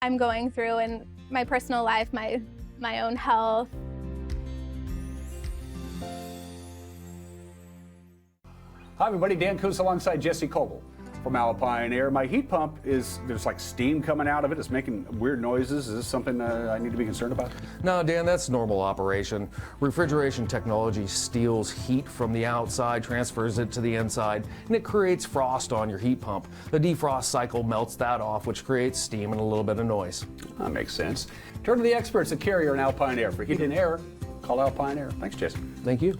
I'm going through in my personal life, my own health. Hi everybody, Dan Kuntz alongside Jesse Coble from Alpine Air. My heat pump there's like steam coming out of it. It's making weird noises. Is this something I need to be concerned about? No, Dan, that's normal operation. Refrigeration technology steals heat from the outside, transfers it to the inside, and it creates frost on your heat pump. The defrost cycle melts that off, which creates steam and a little bit of noise. That makes sense. Turn to the experts at Carrier and Alpine Air. For heat and air, call Alpine Air. Thanks, Jesse. Thank you.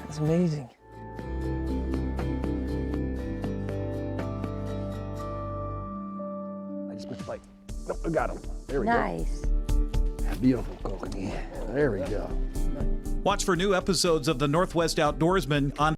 It's amazing. I just missed a bite. Nope, I got him. There we Nice. go. Beautiful coconut. There we go. Watch for new episodes of the Northwest Outdoorsman on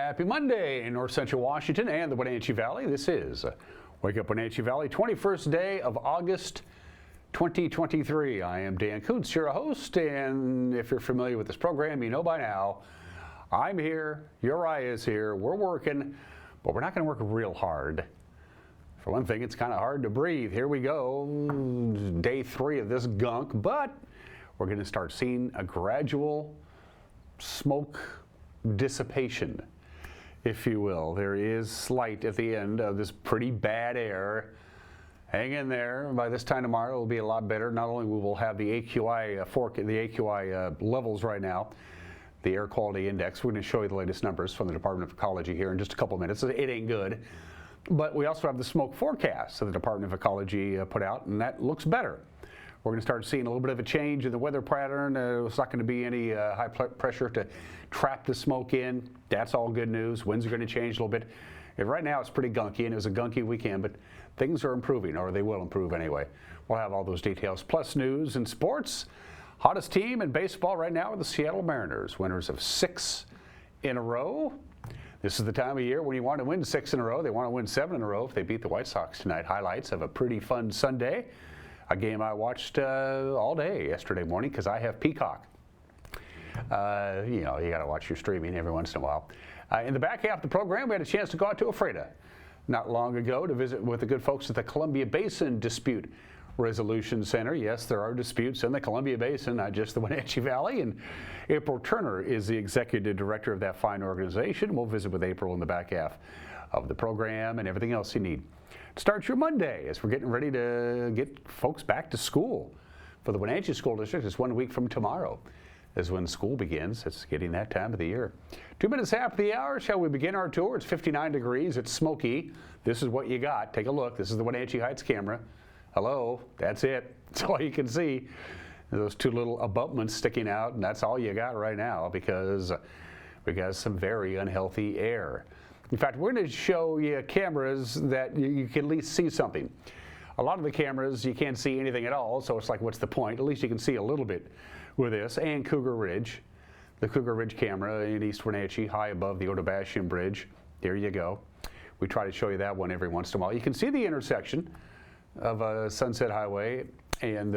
Happy Monday in North Central Washington and the Wenatchee Valley. This is Wake Up Wenatchee Valley, 21st day of August 2023. I am Dan Kuntz, your host, and if you're familiar with this program, you know by now, I'm here, Uriah's here, we're working, but we're not going to work real hard. For one thing, it's kind of hard to breathe. Here we go, day 3 of this gunk, but we're going to start seeing a gradual smoke dissipation, if you will. There is light at the end of this pretty bad air. Hang in there. By this time tomorrow, it'll be a lot better. Not only will we have the AQI levels right now, the air quality index. We're going to show you the latest numbers from the Department of Ecology here in just a couple minutes. It ain't good. But we also have the smoke forecast that the Department of Ecology put out, and that looks better. We're going to start seeing a little bit of a change in the weather pattern. It's not going to be any high pressure to trap the smoke in. That's all good news. Winds are going to change a little bit. And right now it's pretty gunky, and it was a gunky weekend, but things are improving, or they will improve anyway. We'll have all those details, plus news and sports. Hottest team in baseball right now are the Seattle Mariners, winners of 6 in a row. This is the time of year when you want to win 6 in a row. They want to win 7 in a row if they beat the White Sox tonight. Highlights of a pretty fun Sunday. A game I watched all day yesterday morning because I have Peacock. You know, you got to watch your streaming every once in a while. In the back half of the program, we had a chance to go out to Ephrata not long ago to visit with the good folks at the Columbia Basin Dispute Resolution Center. Yes, there are disputes in the Columbia Basin, not just the Wenatchee Valley. And April Turner is the executive director of that fine organization. We'll visit with April in the back half of the program and everything else you need. Start your Monday as we're getting ready to get folks back to school. For the Wenatchee School District, it's 1 week from tomorrow is when school begins. It's getting that time of the year. 2 minutes after the hour, shall we begin our tour? It's 59 degrees. It's smoky. This is what you got. Take a look. This is the Wenatchee Heights camera. Hello. That's it. That's all you can see. Those 2 little abutments sticking out, and that's all you got right now because we got some very unhealthy air. In fact, we're going to show you cameras that you can at least see something. A lot of the cameras, you can't see anything at all, so it's like, what's the point? At least you can see a little bit with this. And Cougar Ridge, the Cougar Ridge camera in East Wenatchee, high above the Otobashian Bridge. There you go. We try to show you that one every once in a while. You can see the intersection of Sunset Highway and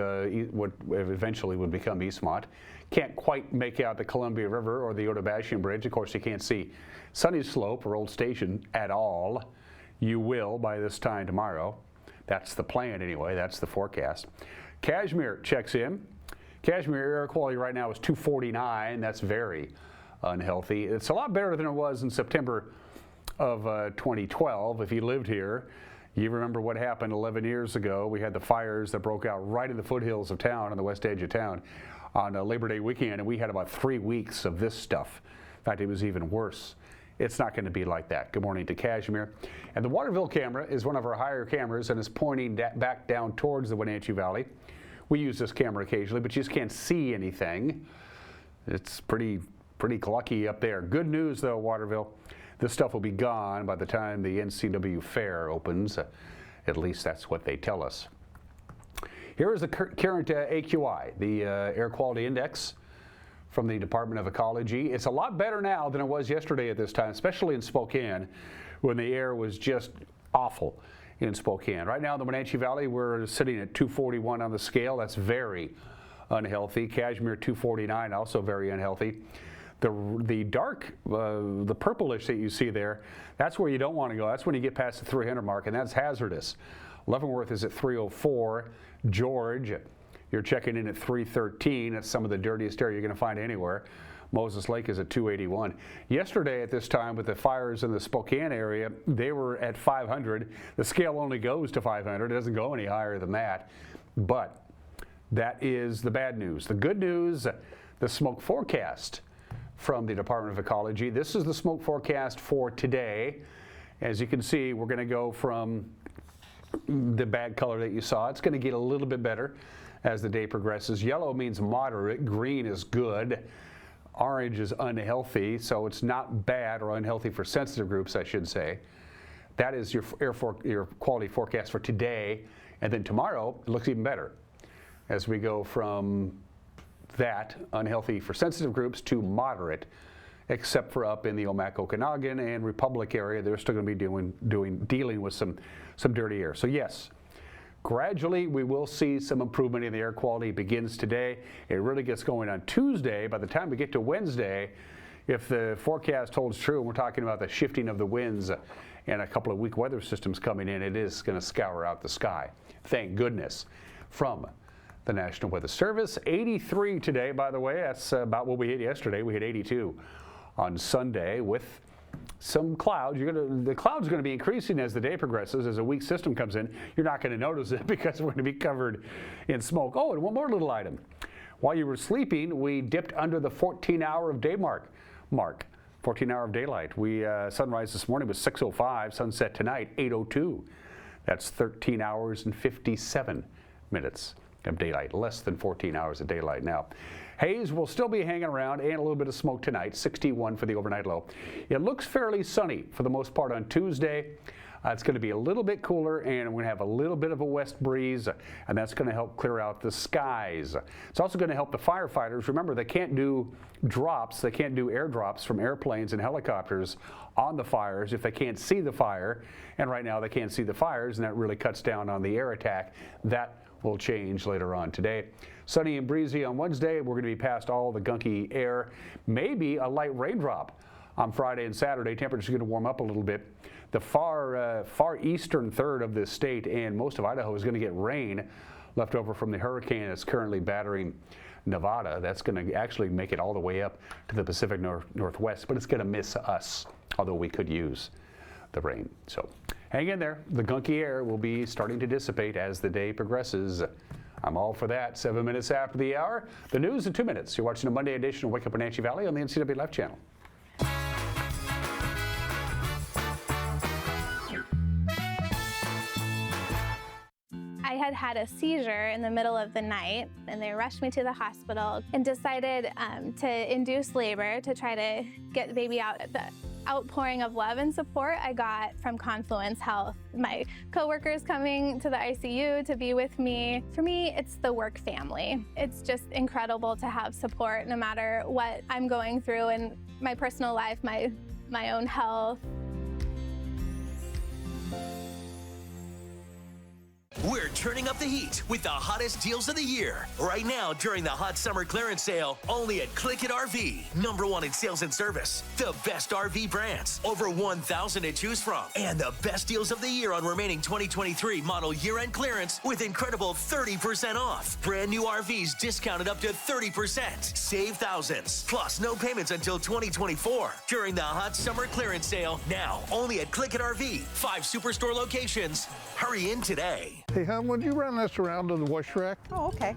what eventually would become Eastmont. Can't quite make out the Columbia River or the Otobashian Bridge. Of course, you can't see Sunny Slope or Old Station at all. You will by this time tomorrow. That's the plan anyway. That's the forecast. Kashmir checks in. Kashmir air quality right now is 249. That's very unhealthy. It's a lot better than it was in September of 2012. If you lived here, you remember what happened 11 years ago. We had the fires that broke out right in the foothills of town, on the west edge of town, on Labor Day weekend, and we had about 3 weeks of this stuff. In fact, it was even worse. It's not going to be like that. Good morning to Kashmir. And the Waterville camera is one of our higher cameras and is pointing back down towards the Wenatchee Valley. We use this camera occasionally, but you just can't see anything. It's pretty clucky up there. Good news, though, Waterville. This stuff will be gone by the time the NCW Fair opens. At least that's what they tell us. Here is the current AQI, the Air Quality Index from the Department of Ecology. It's a lot better now than it was yesterday at this time, especially in Spokane, when the air was just awful in Spokane. Right now in the Wenatchee Valley, we're sitting at 241 on the scale. That's very unhealthy. Cashmere 249, also very unhealthy. The dark, the purplish that you see there, that's where you don't want to go. That's when you get past the 300 mark, and that's hazardous. Leavenworth is at 304. George, you're checking in at 313. That's some of the dirtiest air you're going to find anywhere. Moses Lake is at 281. Yesterday at this time with the fires in the Spokane area, they were at 500. The scale only goes to 500. It doesn't go any higher than that. But that is the bad news. The good news, the smoke forecast from the Department of Ecology. This is the smoke forecast for today. As you can see, we're going to go from the bad color that you saw. It's going to get a little bit better as the day progresses. Yellow means moderate. Green is good. Orange is unhealthy, so it's not bad or unhealthy for sensitive groups, I should say. That is your your quality forecast for today. And then tomorrow, it looks even better as we go from that unhealthy for sensitive groups to moderate, except for up in the Omak, Okanagan, and Republic area. They're still going to be dealing with some dirty air. So yes, gradually we will see some improvement in the air quality. It begins today. It really gets going on Tuesday. By the time we get to Wednesday, if the forecast holds true, and we're talking about the shifting of the winds and a couple of weak weather systems coming in, it is going to scour out the sky. Thank goodness. From the National Weather Service, 83 today, by the way. That's about what we hit yesterday. We hit 82 on Sunday with some clouds. The clouds are going to be increasing as the day progresses. As a weak system comes in, you're not going to notice it because we're going to be covered in smoke. Oh, and one more little item. While you were sleeping, we dipped under the 14-hour of day mark. 14-hour of daylight. Sunrise this morning was 6:05. Sunset tonight 8:02. That's 13 hours and 57 minutes of daylight, less than 14 hours of daylight now. Haze will still be hanging around and a little bit of smoke tonight, 61 for the overnight low. It looks fairly sunny for the most part on Tuesday. It's going to be a little bit cooler, and we're going to have a little bit of a west breeze, and that's going to help clear out the skies. It's also going to help the firefighters. Remember, they can't do drops, they can't do airdrops from airplanes and helicopters on the fires if they can't see the fire, and right now they can't see the fires, and that really cuts down on the air attack. That will change later on today. Sunny and breezy on Wednesday. We're going to be past all the gunky air. Maybe a light raindrop on Friday and Saturday. Temperatures are going to warm up a little bit. The far eastern third of this state and most of Idaho is going to get rain left over from the hurricane that's currently battering Nevada. That's going to actually make it all the way up to the Pacific Northwest, but it's going to miss us, although we could use the rain. So hang in there. The gunky air will be starting to dissipate as the day progresses. I'm all for that. 7 minutes after the hour. The news in 2 minutes. You're watching a Monday edition of Wake Up Wenatchee Valley on the NCW Life channel. I had a seizure in the middle of the night, and they rushed me to the hospital and decided to induce labor to try to get the baby out. The outpouring of love and support I got from Confluence Health. My coworkers coming to the ICU to be with me. For me, it's the work family. It's just incredible to have support no matter what I'm going through in my personal life, my own health. We're turning up the heat with the hottest deals of the year. Right now, during the hot summer clearance sale, only at Click It RV. #1 in sales and service. The best RV brands. Over 1,000 to choose from. And the best deals of the year on remaining 2023 model year-end clearance with incredible 30% off. Brand new RVs discounted up to 30%. Save thousands. Plus, no payments until 2024. During the hot summer clearance sale, now only at Click It RV. 5 superstore locations. Hurry in today. Hey, hon, would you run this around to the wash rack? Oh, okay.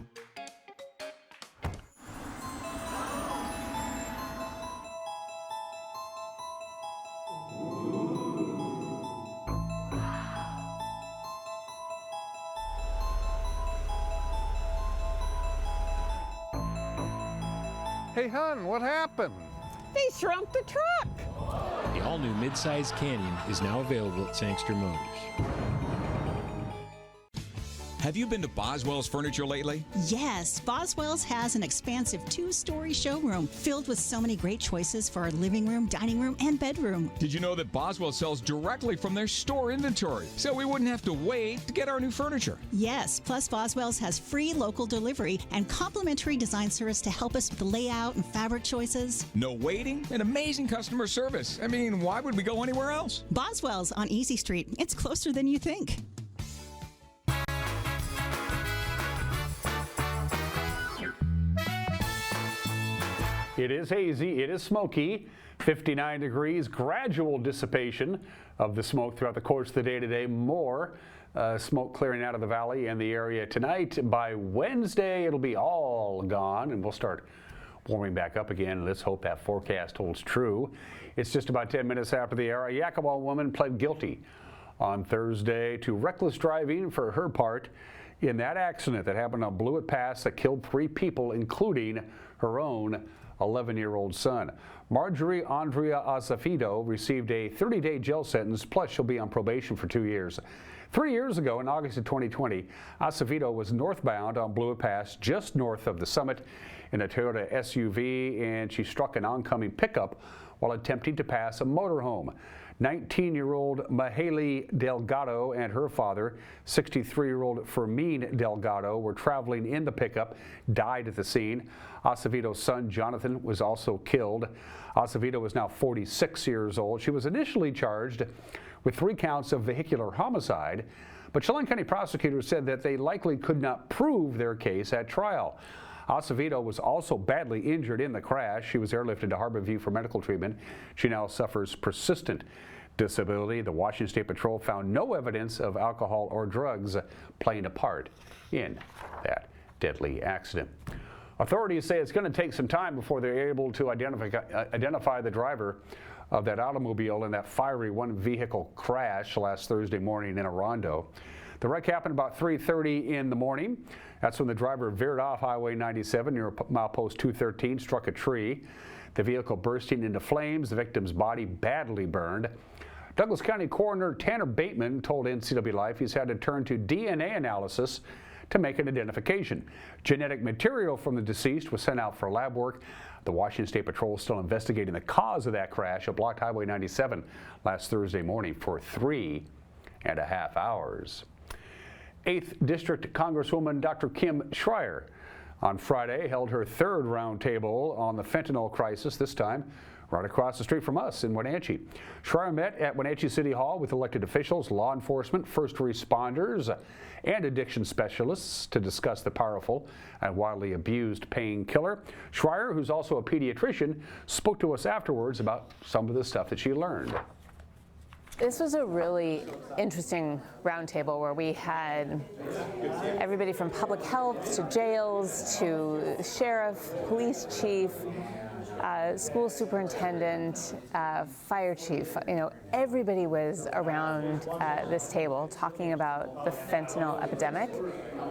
Hey, hon, what happened? They shrunk the truck. The all-new midsize Canyon is now available at Sangster Motors. Have you been to Boswell's Furniture lately? Yes, Boswell's has an expansive 2-story showroom filled with so many great choices for our living room, dining room, and bedroom. Did you know that Boswell sells directly from their store inventory, so we wouldn't have to wait to get our new furniture? Yes, plus Boswell's has free local delivery and complimentary design service to help us with the layout and fabric choices. No waiting and amazing customer service. I mean, why would we go anywhere else? Boswell's on Easy Street. It's closer than you think. It is hazy, it is smoky, 59 degrees, gradual dissipation of the smoke throughout the course of the day today. More smoke clearing out of the valley and the area tonight. By Wednesday, it'll be all gone and we'll start warming back up again. Let's hope that forecast holds true. It's just about 10 minutes after the hour. A Yakima woman pled guilty on Thursday to reckless driving for her part in that accident that happened on Blewett Pass that killed 3 people, including her own 11-year-old son. Marjorie Andrea Azevedo received a 30-day jail sentence, plus she'll be on probation for 2 years. 3 years ago, in August of 2020, Azevedo was northbound on Blewett Pass, just north of the summit, in a Toyota SUV, and she struck an oncoming pickup while attempting to pass a motorhome. 19-year-old Mahaley Delgado and her father, 63-year-old Fermín Delgado, were traveling in the pickup, died at the scene. Acevedo's son, Jonathan, was also killed. Acevedo is now 46 years old. She was initially charged with 3 counts of vehicular homicide, but Chelan County prosecutors said that they likely could not prove their case at trial. Acevedo was also badly injured in the crash. She was airlifted to Harborview for medical treatment. She now suffers persistent disability. The Washington State Patrol found no evidence of alcohol or drugs playing a part in that deadly accident. Authorities say it's going to take some time before they're able to identify the driver of that automobile in that fiery one-vehicle crash last Thursday morning in Orondo. The wreck happened about 3:30 in the morning. That's when the driver veered off Highway 97 near milepost 213, struck a tree. The vehicle bursting into flames, the victim's body badly burned. Douglas County Coroner Tanner Bateman told NCW Life he's had to turn to DNA analysis to make an identification. Genetic material from the deceased was sent out for lab work. The Washington State Patrol is still investigating the cause of that crash at blocked Highway 97 last Thursday morning for 3.5 hours. 8th District Congresswoman Dr. Kim Schreier on Friday held her 3rd roundtable on the fentanyl crisis, this time right across the street from us in Wenatchee. Schreier met at Wenatchee City Hall with elected officials, law enforcement, first responders, and addiction specialists to discuss the powerful and widely abused painkiller. Schreier, who's also a pediatrician, spoke to us afterwards about some of the stuff that she learned. This was a really interesting roundtable where we had everybody from public health to jails to sheriff, police chief, school superintendent, fire chief. You know, everybody was around this table talking about the fentanyl epidemic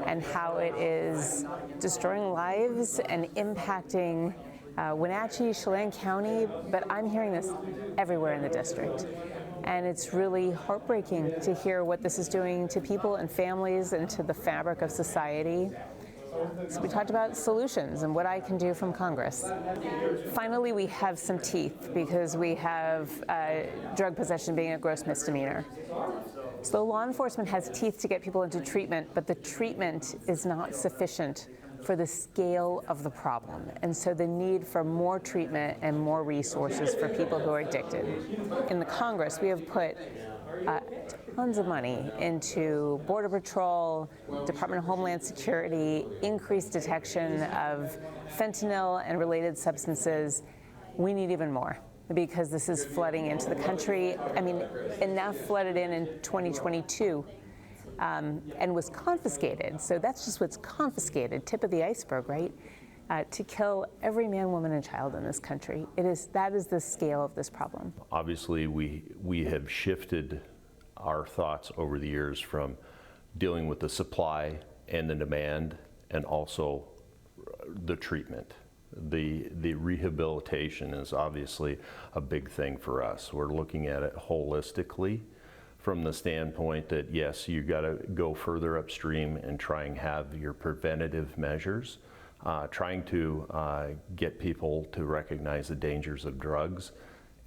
and how it is destroying lives and impacting Wenatchee, Chelan County, but I'm hearing this everywhere in the district. And it's really heartbreaking to hear what this is doing to people and families and to the fabric of society. So we talked about solutions and what I can do from Congress. Finally, we have some teeth because we have drug possession being a gross misdemeanor. So law enforcement has teeth to get people into treatment, but the treatment is not sufficient for the scale of the problem. And so the need for more treatment and more resources for people who are addicted. In the Congress, we have put tons of money into Border Patrol, Department of Homeland Security, increased detection of fentanyl and related substances. We need even more because this is flooding into the country. I mean, enough flooded in 2022. And was confiscated. So that's just what's confiscated, tip of the iceberg, right? To kill every man, woman, and child in this country. That is the scale of this problem. Obviously, we have shifted our thoughts over the years from dealing with the supply and the demand, and also the treatment. The rehabilitation is obviously a big thing for us. We're looking at it holistically from the standpoint that, yes, you got to go further upstream and try and have your preventative measures, trying to get people to recognize the dangers of drugs,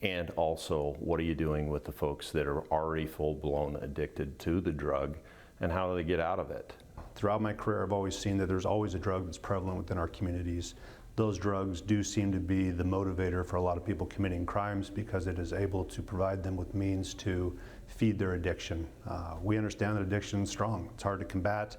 and also what are you doing with the folks that are already full-blown addicted to the drug, and how do they get out of it? Throughout my career, I've always seen that there's always a drug that's prevalent within our communities. Those drugs do seem to be the motivator for a lot of people committing crimes because it is able to provide them with means to feed their addiction. We understand that addiction is strong. It's hard to combat.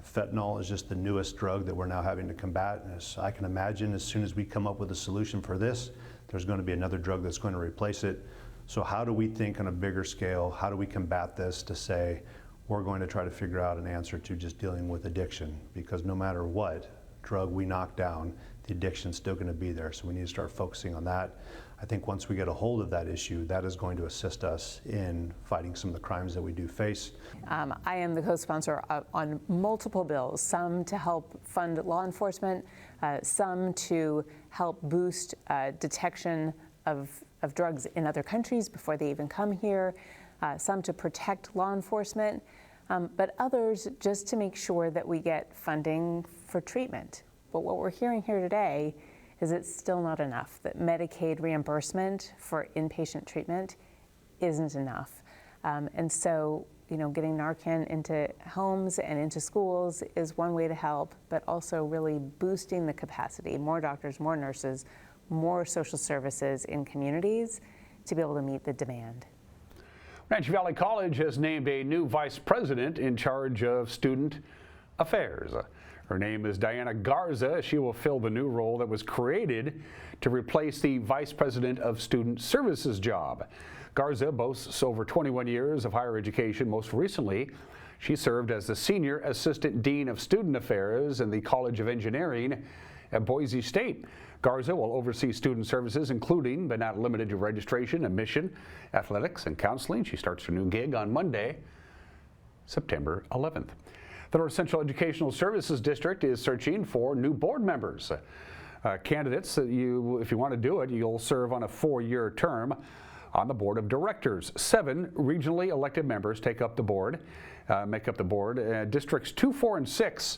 Fentanyl is just the newest drug that we're now having to combat. And as I can imagine, as soon as we come up with a solution for this, there's going to be another drug that's going to replace it. So how do we think on a bigger scale? How do we combat this to say we're going to try to figure out an answer to just dealing with addiction? Because no matter what drug we knock down, the addiction's still going to be there. So we need to start focusing on that. I think once we get a hold of that issue, that is going to assist us in fighting some of the crimes that we do face. I am the co-sponsor on multiple bills, some to help fund law enforcement, some to help boost detection of drugs in other countries before they even come here, some to protect law enforcement, but others just to make sure that we get funding for treatment. But what we're hearing here today is it's still not enough, that Medicaid reimbursement for inpatient treatment isn't enough. And so, getting Narcan into homes and into schools is one way to help, but also really boosting the capacity, more doctors, more nurses, more social services in communities to be able to meet the demand. Wenatchee Valley College has named a new vice president in charge of student affairs. Her name is Diana Garza. She will fill the new role that was created to replace the Vice President of Student Services job. Garza boasts over 21 years of higher education. Most recently, she served as the Senior Assistant Dean of Student Affairs in the College of Engineering at Boise State. Garza will oversee student services, including but not limited to registration, admission, athletics, and counseling. She starts her new gig on Monday, September 11th. The North Central Educational Services District is searching for new board members. Candidates, if you want to do it, you'll serve on a 4-year term on the board of directors. 7 regionally elected members make up the board. Districts 2, 4, and 6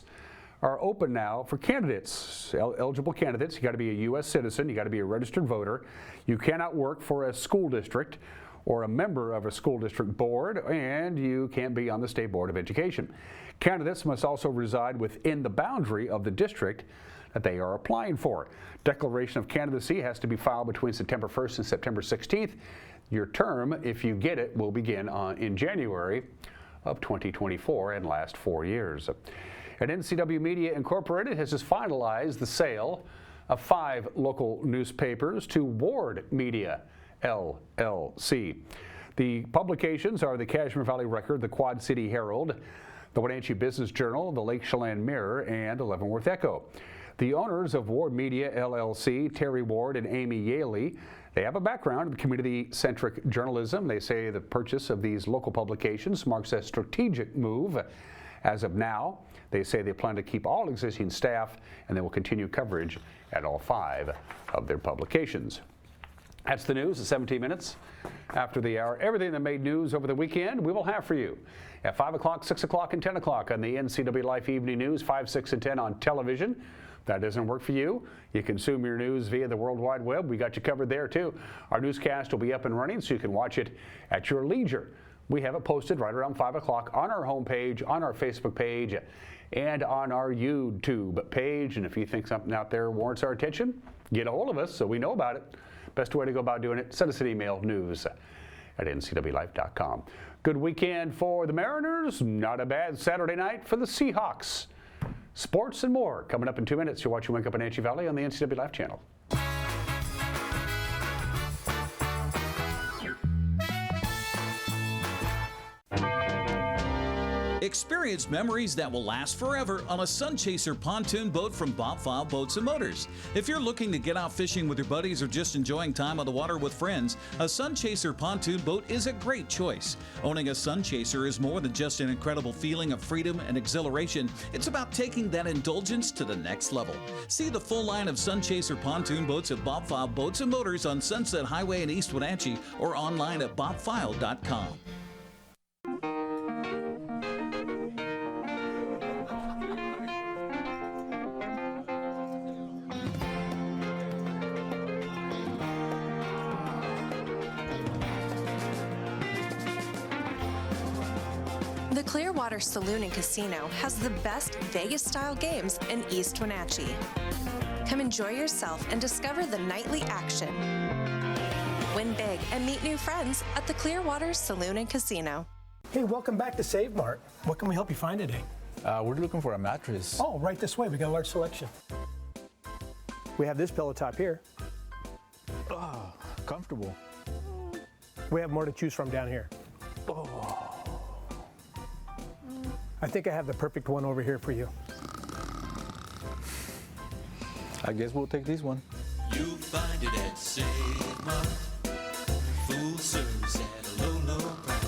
are open now for candidates, eligible candidates. You got to be a U.S. citizen. You got to be a registered voter. You cannot work for a school district or a member of a school district board, and you can't be on the State Board of Education. Candidates must also reside within the boundary of the district that they are applying for. Declaration of candidacy has to be filed between September 1st and September 16th. Your term, if you get it, will begin in January of 2024 and last 4 years. And NCW Media Incorporated has just finalized the sale of 5 local newspapers to Ward Media LLC. The publications are the Kashmir Valley Record, the Quad City Herald, the Wenatchee Business Journal, the Lake Chelan Mirror, and the Leavenworth Echo. The owners of Ward Media LLC, Terry Ward and Amy Yaley, they have a background in community-centric journalism. They say the purchase of these local publications marks a strategic move. As of now, they say they plan to keep all existing staff, and they will continue coverage at all 5 of their publications. That's the news at 17 minutes after the hour. Everything that made news over the weekend, we will have for you at 5 o'clock, 6 o'clock, and 10 o'clock on the NCW Life Evening News, 5, 6, and 10 on television. If that doesn't work for you, you consume your news via the World Wide Web. We got you covered there, too. Our newscast will be up and running, so you can watch it at your leisure. We have it posted right around 5 o'clock on our homepage, on our Facebook page, and on our YouTube page. And if you think something out there warrants our attention, get a hold of us so we know about it. Best way to go about doing it, send us an email, news@ncwlife.com. Good weekend for the Mariners. Not a bad Saturday night for the Seahawks. Sports and more coming up in 2 minutes. You're watching Wake Up in Wenatchee Valley on the NCW Life channel. Experience memories that will last forever on a Sun Chaser pontoon boat from Bob File Boats and Motors. If you're looking to get out fishing with your buddies or just enjoying time on the water with friends, a Sun Chaser pontoon boat is a great choice. Owning a Sun Chaser is more than just an incredible feeling of freedom and exhilaration. It's about taking that indulgence to the next level. See the full line of Sun Chaser pontoon boats at Bob File Boats and Motors on Sunset Highway in East Wenatchee or online at bobfile.com. The Clearwater Saloon and Casino has the best Vegas-style games in East Wenatchee. Come enjoy yourself and discover the nightly action. Win big and meet new friends at the Clearwater Saloon and Casino. Hey, welcome back to Save Mart. What can we help you find today? We're looking for a mattress. Oh, right this way. We got a large selection. We have this pillow top here. Oh, comfortable. We have more to choose from down here. Oh. I think I have the perfect one over here for you. I guess we'll take this one. You'll find it at Save Mart. Full service at a low, low price.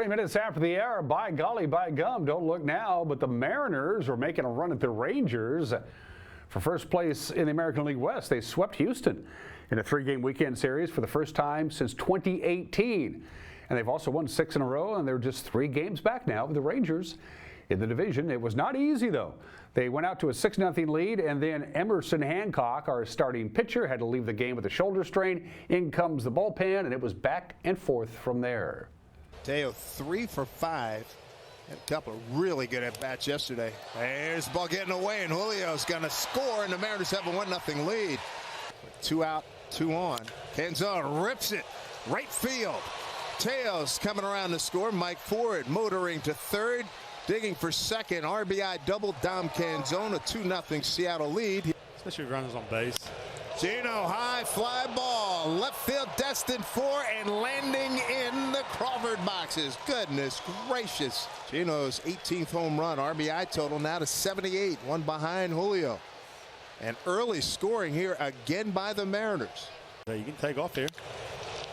Minutes after the hour, by golly, by gum, don't look now, but the Mariners are making a run at the Rangers for first place in the American League West. They swept Houston in a 3-game weekend series for the first time since 2018. And they've also won 6 in a row, and they're just 3 games back now with the Rangers in the division. It was not easy, though. They went out to a 6-0 lead, and then Emerson Hancock, our starting pitcher, had to leave the game with a shoulder strain. In comes the bullpen, and it was back and forth from there. Teo 3 for 5. Had a couple of really good at-bats yesterday. There's the ball getting away, and Julio's going to score, and the Mariners have a 1-0 lead. 2 out, 2 on. Canzone rips it. Right field. Teo's coming around to score. Mike Ford motoring to third. Digging for second. RBI double. Dom Canzone, a 2-0 Seattle lead. Especially with runners on base. Gino, high fly ball, left field destined for and landing in the Crawford boxes. Goodness gracious. Gino's 18th home run, RBI total now to 78, one behind Julio. And early scoring here again by the Mariners. So you can take off here.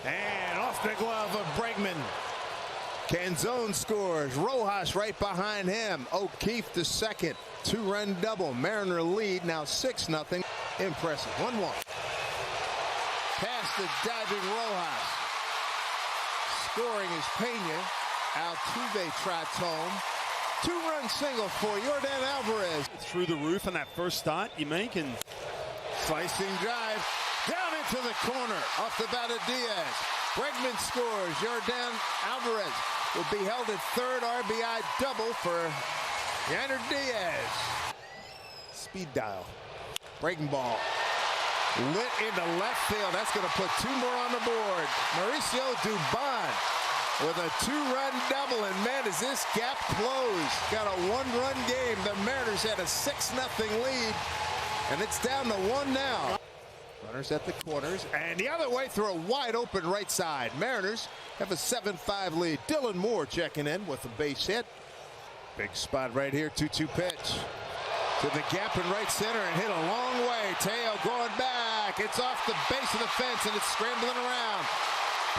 And off the glove of Bregman. Canzone scores. Rojas right behind him. O'Keefe to second. 2-run double. Mariner lead now 6-0. Impressive. 1-1. Past the diving Rojas. Scoring is Pena. Altuve trots home. 2-run single for Yordan Alvarez. Through the roof on that first start you make, and slicing drive down into the corner off the bat of Diaz. Bregman scores. Yordan Alvarez will be held at third. RBI double for Yainer Diaz. Speed dial. Breaking ball. Lit into left field. That's going to put 2 more on the board. Mauricio Dubon with a 2-run double. And man, is this gap closed. Got a 1-run game. The Mariners had a 6-0 lead. And it's down to 1 now. Runners at the corners. And the other way through a wide open right side. Mariners have a 7-5 lead. Dylan Moore checking in with a base hit. Big spot right here. 2-2 pitch. To the gap in right center and hit a long way. Teo going back. It's off the base of the fence and it's scrambling around.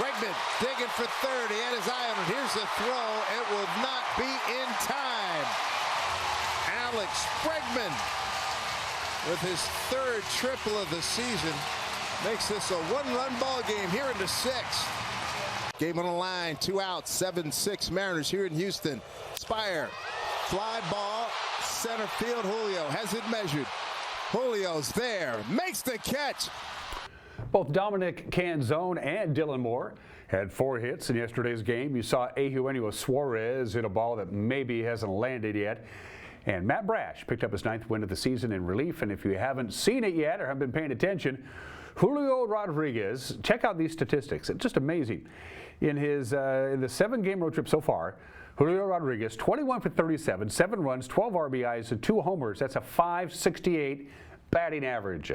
Bregman digging for third. He had his eye on it. Here's the throw. It will not be in time. Alex Bregman with his 3rd triple of the season makes this a 1-run ball game here in the 6th. Game on the line. 2 outs. 7-6 Mariners here in Houston. Spire. Fly ball. Center field. Julio has it measured. Julio's there. Makes the catch. Both Dominic Canzone and Dylan Moore had 4 hits in yesterday's game. You saw Eugenio Suarez hit a ball that maybe hasn't landed yet. And Matt Brash picked up his 9th win of the season in relief. And if you haven't seen it yet or haven't been paying attention, Julio Rodriguez, check out these statistics. It's just amazing. In his in the 7-game road trip so far, Julio Rodriguez, 21 for 37, 7 runs, 12 RBIs, and 2 homers. That's a .568 batting average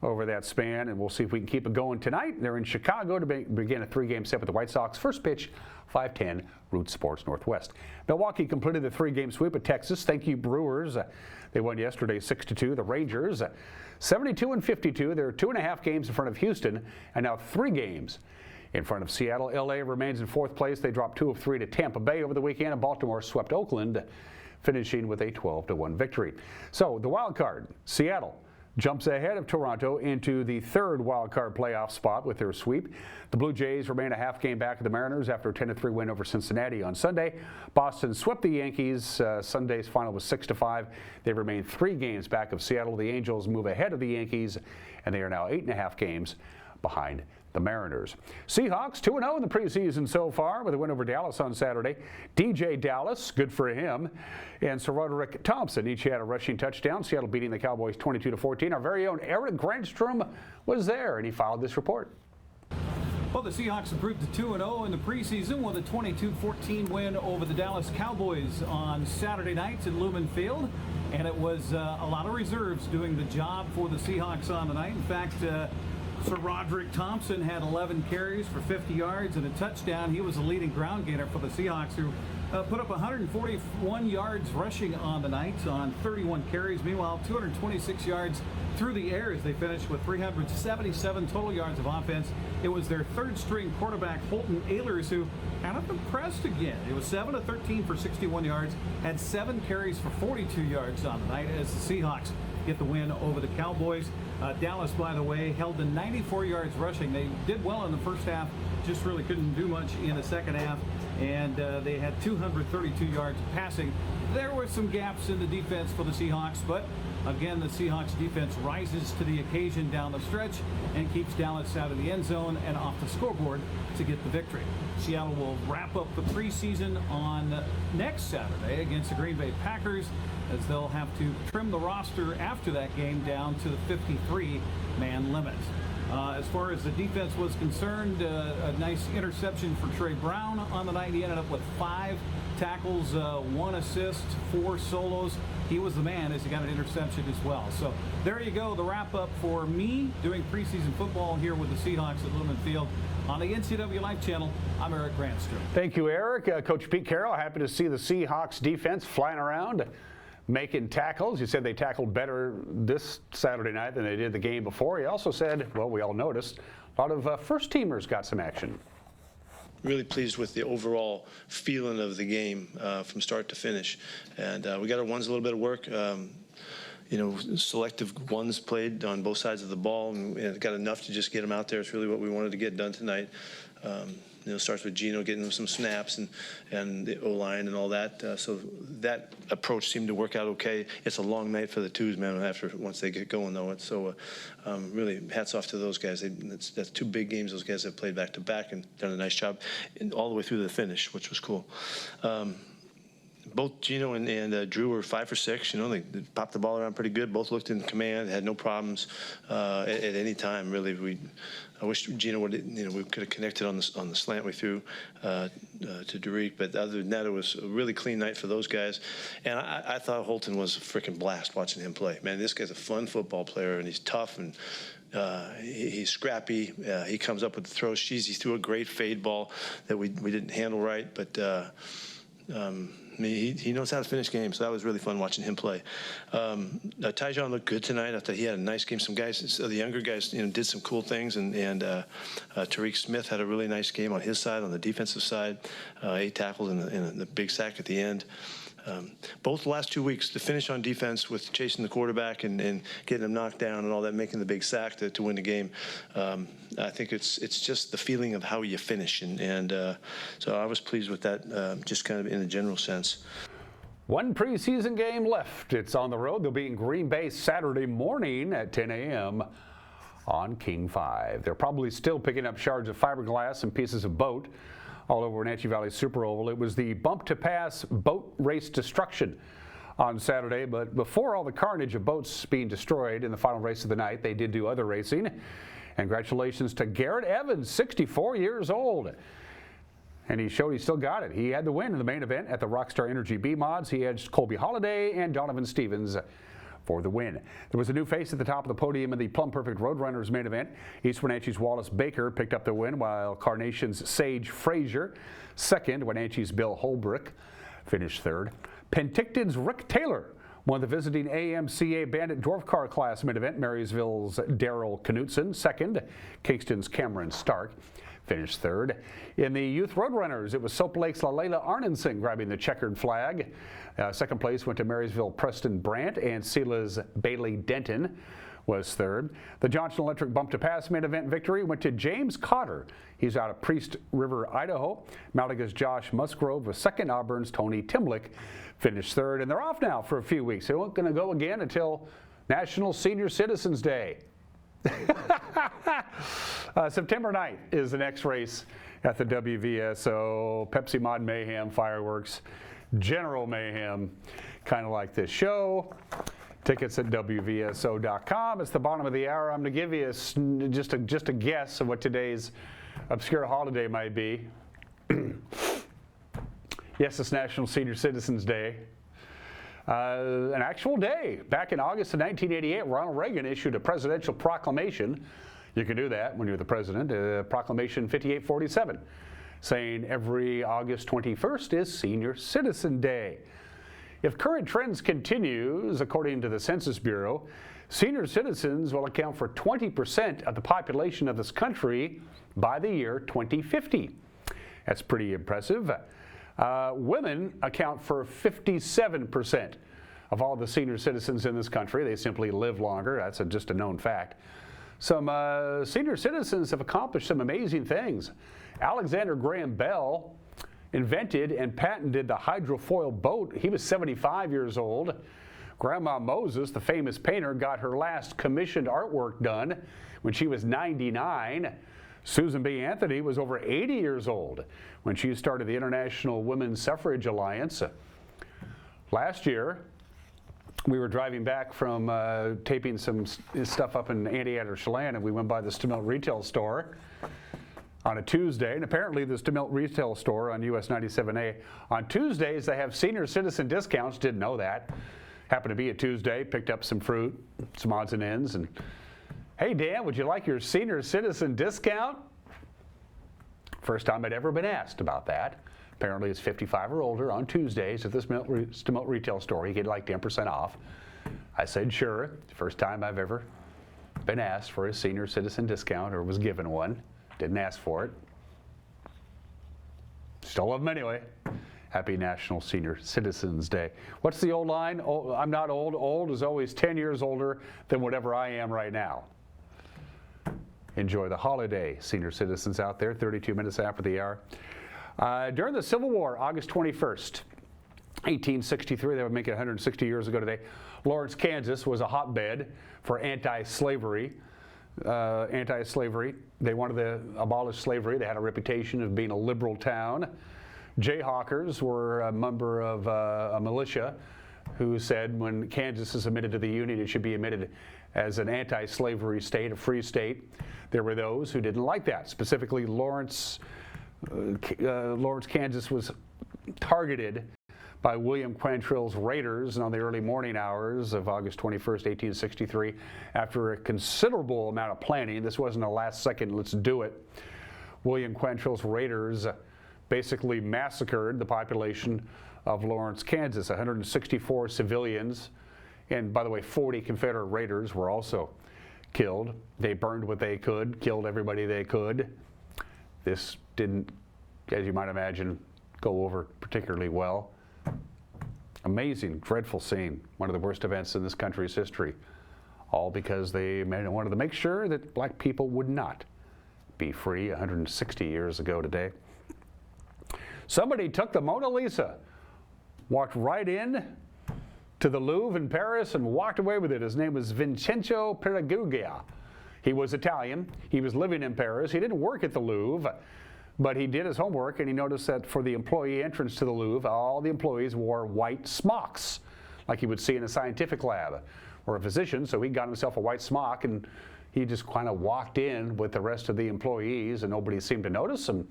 over that span. And we'll see if we can keep it going tonight. They're in Chicago to begin a 3-game set with the White Sox. First pitch, 510 Root Sports Northwest. Milwaukee completed the 3-game sweep at Texas. Thank you, Brewers. They won yesterday 6-2. The Rangers 72-52. They're 2.5 games in front of Houston and now 3 games in front of Seattle. LA remains in 4th place. They dropped 2 of 3 to Tampa Bay over the weekend, and Baltimore swept Oakland, finishing with a 12-1 victory. So the wild card, Seattle jumps ahead of Toronto into the 3rd wild card playoff spot with their sweep. The Blue Jays remain a half game back of the Mariners after a 10-3 win over Cincinnati on Sunday. Boston swept the Yankees. Sunday's final was 6-5. They remain 3 games back of Seattle. The Angels move ahead of the Yankees, and they are now 8.5 games behind the Mariners. Seahawks 2-0 in the preseason so far with a win over Dallas on Saturday. DJ Dallas, good for him, and Sir Roderick Thompson each had a rushing touchdown. Seattle beating the Cowboys 22-14. Our very own Eric Grandstrom was there, and he followed this report. Well, the Seahawks improved to 2-0 in the preseason with a 22-14 win over the Dallas Cowboys on Saturday night at Lumen Field. And it was a lot of reserves doing the job for the Seahawks on the night. In fact, Sir Roderick Thompson had 11 carries for 50 yards and a touchdown. He was the leading ground gainer for the Seahawks, who put up 141 yards rushing on the night on 31 carries. Meanwhile, 226 yards through the air as they finished with 377 total yards of offense. It was their 3rd string quarterback, Holton Ahlers, who kind of impressed again. It was 7 of 13 for 61 yards, had 7 carries for 42 yards on the night as the Seahawks get the win over the Cowboys. Dallas, by the way, held to 94 yards rushing. They did well in the first half, just really couldn't do much in the second half, and they had 232 yards passing. There were some gaps in the defense for the Seahawks, but again, the Seahawks defense rises to the occasion down the stretch and keeps Dallas out of the end zone and off the scoreboard to get the victory. Seattle will wrap up the preseason on next Saturday against the Green Bay Packers, as they'll have to trim the roster after that game down to the 53-man limit. As far as the defense was concerned, a nice interception for Trey Brown on the night. He ended up with 5 tackles, 1 assist, 4 solos. He was the man as he got an interception as well. So there you go, the wrap-up for me doing preseason football here with the Seahawks at Lumen Field. On the NCW Life Channel, I'm Eric Grandstrom. Thank you, Eric. Coach Pete Carroll, happy to see the Seahawks defense flying around, making tackles. You said they tackled better this Saturday night than they did the game before. He also said, well, we all noticed, a lot of first-teamers got some action. Really pleased with the overall feeling of the game from start to finish. And we got our ones a little bit of work. You know, selective ones played on both sides of the ball, and got enough to just get them out there. It's really what we wanted to get done tonight. You know, it starts with Gino getting them some snaps and the O-line and all that. So that approach seemed to work out okay. It's a long night for the twos, man, once they get going, though. So really hats off to those guys. That's 2 big games those guys have played back-to-back and done a nice job all the way through the finish, which was cool. Both Gino and Drew were 5 for 6. You know, they popped the ball around pretty good. Both looked in command, had no problems at any time, really. I wish Gino would, you know, we could have connected on the slant we threw to Derek, but other than that, it was a really clean night for those guys. And I thought Holton was a freaking blast watching him play. Man, this guy's a fun football player, and he's tough, and he's scrappy. He comes up with the throws. He threw a great fade ball that we didn't handle right, but I mean, he knows how to finish games, so that was really fun watching him play. Tyjon looked good tonight. I thought he had a nice game. Some guys, the younger guys, you know, did some cool things, and Tariq Smith had a really nice game on his side, on the defensive side, 8 tackles and the big sack at the end. Both the last 2 weeks, to finish on defense with chasing the quarterback and getting him knocked down and all that, making the big sack to win the game, I think it's just the feeling of how you finish. And so I was pleased with that, just kind of in a general sense. One preseason game left. It's on the road. They'll be in Green Bay Saturday morning at 10 a.m. on King 5. They're probably still picking up shards of fiberglass and pieces of boat all over Wenatchee Valley Super Oval. It was the bump-to-pass boat race destruction on Saturday, but before all the carnage of boats being destroyed in the final race of the night, they did do other racing. And congratulations to Garrett Evans, 64 years old. And he showed he still got it. He had the win in the main event at the Rockstar Energy B-Mods. He edged Colby Holliday and Donovan Stevens for the win. There was a new face at the top of the podium in the Plum Perfect Roadrunners main event. East Wenatchee's Wallace Baker picked up the win, while Carnation's Sage Frazier second. Wenatchee's Bill Holbrook finished third. Penticton's Rick Taylor won the visiting AMCA Bandit Dwarf Car Class main event. Marysville's Daryl Knutson second. Kingston's Cameron Stark finished third. In the Youth Roadrunners, it was Soap Lake's Lalela Arnenson grabbing the checkered flag. Second place went to Marysville Preston Brandt, and Sela's Bailey Denton was third. The Johnson Electric Bump to Pass main event victory went to James Cotter. He's out of Priest River, Idaho. Malaga's Josh Musgrove was second. Auburn's Tony Timlick finished third. And they're off now for a few weeks. They weren't going to go again until National Senior Citizens Day. September 9th is the next race at the WVSO. Pepsi Mod Mayhem, fireworks, general mayhem, kind of like this show. Tickets at WVSO.com. It's the bottom of the hour. I'm going to give you just a guess of what today's obscure holiday might be. Yes, it's National Senior Citizens Day. An actual day. Back in August of 1988, Ronald Reagan issued a presidential proclamation. You can do that when you're the president. Proclamation 5847, saying every August 21st is Senior Citizen Day. If current trends continues, according to the Census Bureau, senior citizens will account for 20% of the population of this country by the year 2050. That's pretty impressive. Women account for 57% of all the senior citizens in this country. They simply live longer. That's just a known fact. Some senior citizens have accomplished some amazing things. Alexander Graham Bell invented and patented the hydrofoil boat. He was 75 years old. Grandma Moses, the famous painter, got her last commissioned artwork done when she was 99. Susan B. Anthony was over 80 years old when she started the International Women's Suffrage Alliance. Last year, we were driving back from taping some stuff up in Antiatter Chelan, and we went by the Stemilt retail store on a Tuesday, and apparently the Stemilt retail store on US 97A, on Tuesdays they have senior citizen discounts. Didn't know that. Happened to be a Tuesday, picked up some fruit, some odds and ends, and hey Dan, would you like your senior citizen discount? First time I'd ever been asked about that. Apparently it's 55 or older on Tuesdays at this Stemilt retail store. You get like 10% off. I said sure. First time I've ever been asked for a senior citizen discount or was given one. Didn't ask for it. Still love them anyway. Happy National Senior Citizens Day. What's the old line? Oh, I'm not old. Old is always 10 years older than whatever I am right now. Enjoy the holiday, senior citizens out there. 32 minutes after the hour. During the Civil War, August 21st, 1863, that would make it 160 years ago today, Lawrence, Kansas was a hotbed for anti-slavery. They wanted to abolish slavery. They had a reputation of being a liberal town. Jayhawkers were a member of a militia who said when Kansas is admitted to the Union, it should be admitted as an anti-slavery state, a free state. There were those who didn't like that. Specifically, Lawrence, Kansas was targeted by William Quantrill's raiders on the early morning hours of August 21st, 1863. After a considerable amount of planning, this wasn't a last second, let's do it. William Quantrill's raiders basically massacred the population of Lawrence, Kansas. 164 civilians, and by the way, 40 Confederate raiders were also killed. They burned what they could, killed everybody they could. This didn't, as you might imagine, go over particularly well. Amazing, dreadful scene. One of the worst events in this country's history. All because they wanted to make sure that black people would not be free 160 years ago today. Somebody took the Mona Lisa, walked right in to the Louvre in Paris and walked away with it. His name was Vincenzo Peruggia. He was Italian. He was living in Paris. He didn't work at the Louvre, but he did his homework, and he noticed that for the employee entrance to the Louvre, all the employees wore white smocks, like you would see in a scientific lab or a physician. So he got himself a white smock, and he just kind of walked in with the rest of the employees, and nobody seemed to notice. And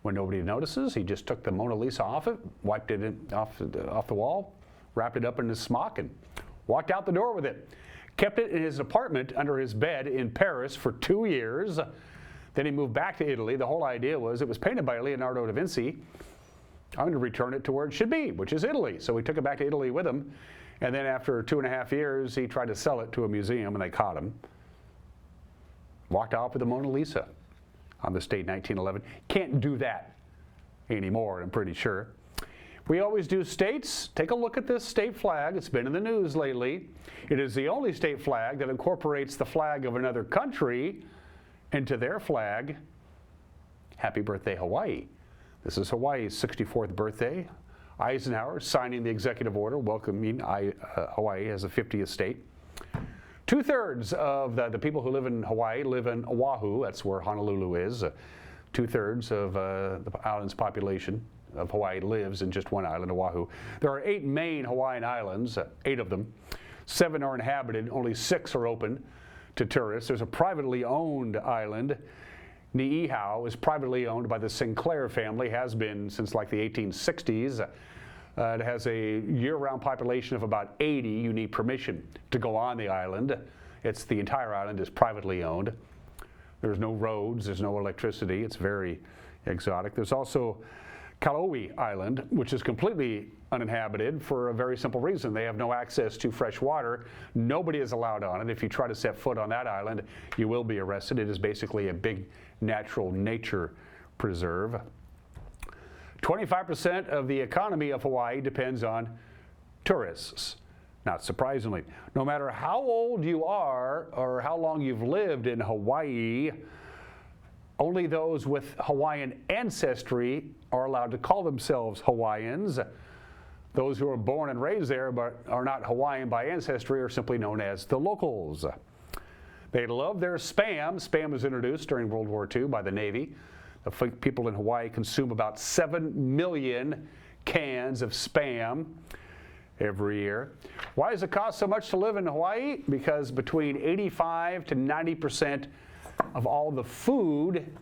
when nobody notices, he just took the Mona Lisa off it, wiped it off the wall, wrapped it up in his smock, and walked out the door with it, kept it in his apartment under his bed in Paris for 2 years. Then he moved back to Italy. The whole idea was it was painted by Leonardo da Vinci. I'm going to return it to where it should be, which is Italy. So he took it back to Italy with him. And then after 2.5 years, he tried to sell it to a museum, and they caught him. Walked off with the Mona Lisa on this date, 1911. Can't do that anymore, I'm pretty sure. We always do states. Take a look at this state flag. It's been in the news lately. It is the only state flag that incorporates the flag of another country into their flag. Happy birthday, Hawaii. This is Hawaii's 64th birthday. Eisenhower signing the executive order welcoming Hawaii as the 50th state. 2/3 of the people who live in Hawaii live in Oahu. That's where Honolulu is. 2/3 of the island's population of Hawaii lives in just one island, Oahu. There are 8 main Hawaiian islands, 8 of them. 7 are inhabited, only 6 are open to tourists. There's a privately owned island. Niihau is privately owned by the Sinclair family, has been since like the 1860s. It has a year-round population of about 80. You need permission to go on the island. The entire island is privately owned. There's no roads, there's no electricity. It's very exotic. There's also Kalaui Island, which is completely uninhabited for a very simple reason. They have no access to fresh water. Nobody is allowed on it. If you try to set foot on that island, you will be arrested. It is basically a big natural nature preserve. 25% of the economy of Hawaii depends on tourists. Not surprisingly. No matter how old you are or how long you've lived in Hawaii, only those with Hawaiian ancestry are allowed to call themselves Hawaiians. Those who are born and raised there but are not Hawaiian by ancestry are simply known as the locals. They love their Spam. Spam was introduced during World War II by the Navy. The people in Hawaii consume about 7 million cans of Spam every year. Why does it cost so much to live in Hawaii? Because between 85 to 90% of all the food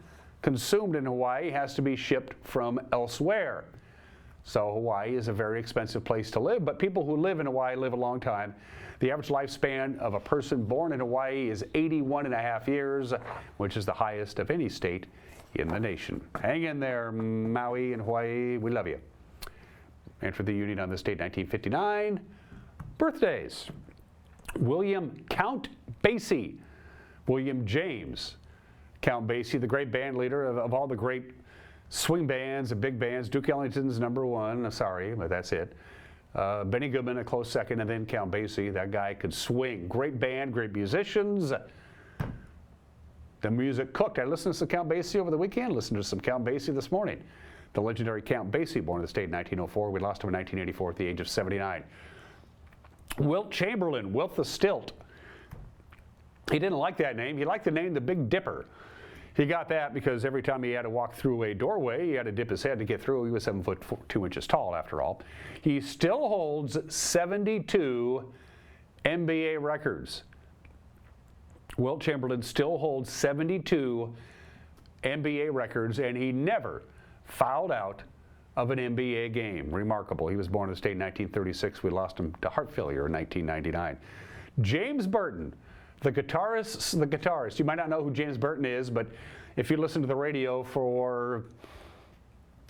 consumed in Hawaii has to be shipped from elsewhere. So Hawaii is a very expensive place to live, but people who live in Hawaii live a long time. The average lifespan of a person born in Hawaii is 81.5 years, which is the highest of any state in the nation. Hang in there, Maui and Hawaii, we love you. Entered the Union on this date, 1959. Birthdays. William Count Basie. William James Count Basie, the great band leader of all the great swing bands and big bands. Duke Ellington's #1, sorry, but that's it. Benny Goodman a close second, and then Count Basie. That guy could swing. Great band, great musicians. The music cooked. I listened to some Count Basie over the weekend, listened to some Count Basie this morning. The legendary Count Basie, born in the state in 1904. We lost him in 1984 at the age of 79. Wilt Chamberlain, Wilt the Stilt. He didn't like that name. He liked the name the Big Dipper. He got that because every time he had to walk through a doorway, he had to dip his head to get through. He was 7 foot 2 inches tall, after all. He still holds 72 NBA records. Wilt Chamberlain still holds 72 NBA records, and he never fouled out of an NBA game. Remarkable. He was born in the state in 1936. We lost him to heart failure in 1999. James Burton, the guitarist. You might not know who James Burton is, but if you listen to the radio for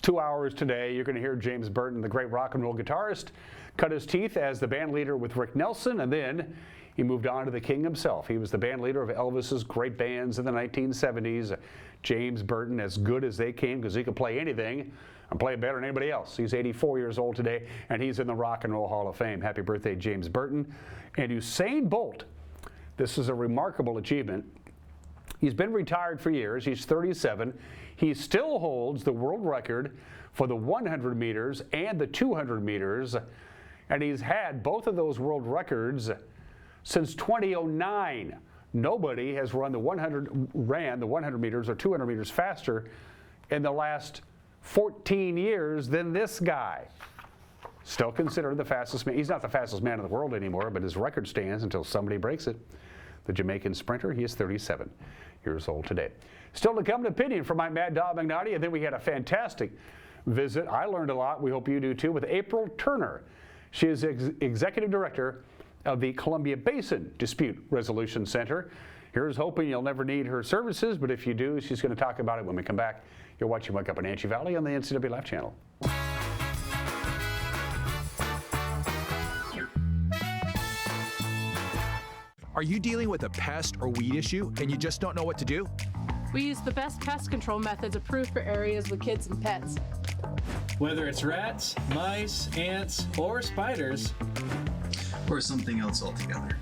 2 hours today, you're going to hear James Burton, the great rock and roll guitarist, cut his teeth as the band leader with Rick Nelson, and then he moved on to the king himself. He was the band leader of Elvis's great bands in the 1970s. James Burton, as good as they came, because he could play anything and play it better than anybody else. He's 84 years old today, and he's in the Rock and Roll Hall of Fame. Happy birthday, James Burton. And Usain Bolt, this is a remarkable achievement. He's been retired for years. He's 37. He still holds the world record for the 100 meters and the 200 meters, and he's had both of those world records since 2009. Nobody has ran the 100 meters or 200 meters faster in the last 14 years than this guy. Still considered the fastest man. He's not the fastest man in the world anymore, but his record stands until somebody breaks it. The Jamaican sprinter, he is 37 years old today. Still to come, an opinion from my Mad Dog Magnotti, and then we had a fantastic visit. I learned a lot. We hope you do too, with April Turner. She is executive director of the Columbia Basin Dispute Resolution Center. Here's hoping you'll never need her services, but if you do, she's going to talk about it when we come back. You're watching Wake Up in Wenatchee Valley on the NCW Live channel. Are you dealing with a pest or weed issue and you just don't know what to do? We use the best pest control methods approved for areas with kids and pets. Whether it's rats, mice, ants, or spiders, or something else altogether.